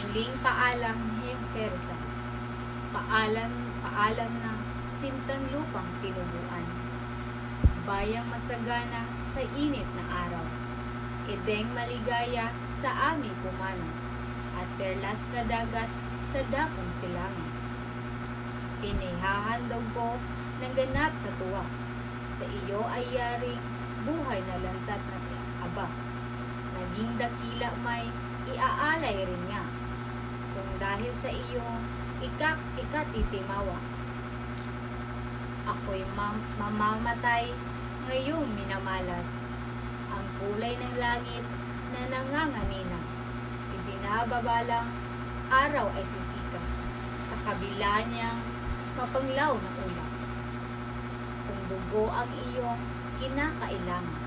Muling paalam ni Jose Rizal. Paalam na sintang lupang tinubuan. Bayang masagana sa init na araw. Edeng maligaya sa aming pumanaw. At perlas na dagat sa dakong silangan. Inihahandog ko ng ganap na tuwa. Sa iyo ay yaring buhay na lantat na aba. Naging dakila may iaalay rin niya. Kung dahil sa iyong ikatitimawa. Ako'y mamamatay ngayong minamalas. Ang kulay ng langit na nanganganina. Ibinababalang araw ay sisikat sa kabila niyang mapanglaw na ulap. Kung dugo ang iyong kinakailangan,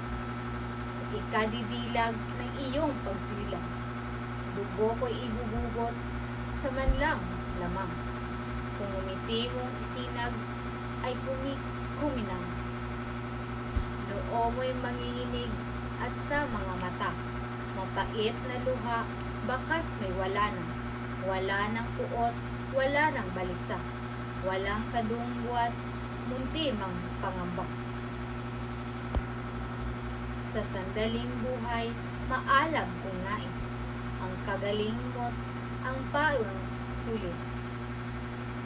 sa ikadidilag ng iyong pagsilang, dugo ko'y ibubugot sa manlang lamang. Kung umiti mong isinag, ay kuminang. Noo mo'y manginginig at sa mga mata, mapait na luha, bakas may wala na. Wala ng puot, wala ng balisa. Walang kadungwat, munti mang pangamba. Sa sandaling buhay, maalam kung nais. Ang kagaling mo't ang pawang sulit.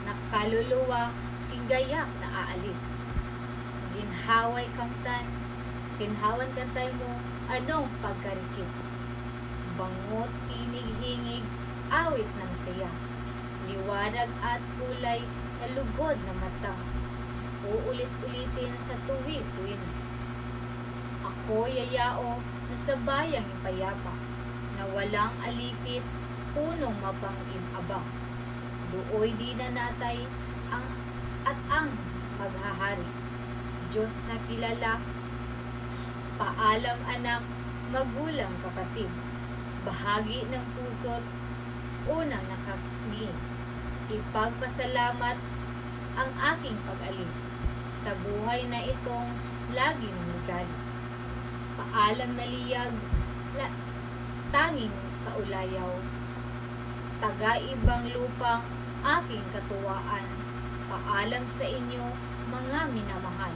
Nakaluluwa, kingayak na aalis. Ginhawan kantay mo, anong pagkarikit. Bangot, kinig, hingig, awit ng saya. Liwanag at kulay na lugod na mata. Uulit-ulitin sa tuwi-tuwin. Ako yayao na sa bayang ipayapa, na walang alipit, punong mapang-ibaba. Duoy di na natay ang maghahari. Diyos na kilala, paalam anak, magulang kapatid. Bahagi ng puso't unang nakakniin. Ipagpasalamat ang aking pag-alis sa buhay na itong lagi nanigali. Paalam na liyag, tanging kaulayaw, taga-ibang lupang aking katuwaan. Paalam sa inyo, mga minamahal,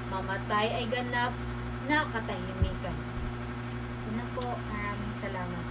mamatay ay ganap na katahimikan. Yun na po, maraming salamat.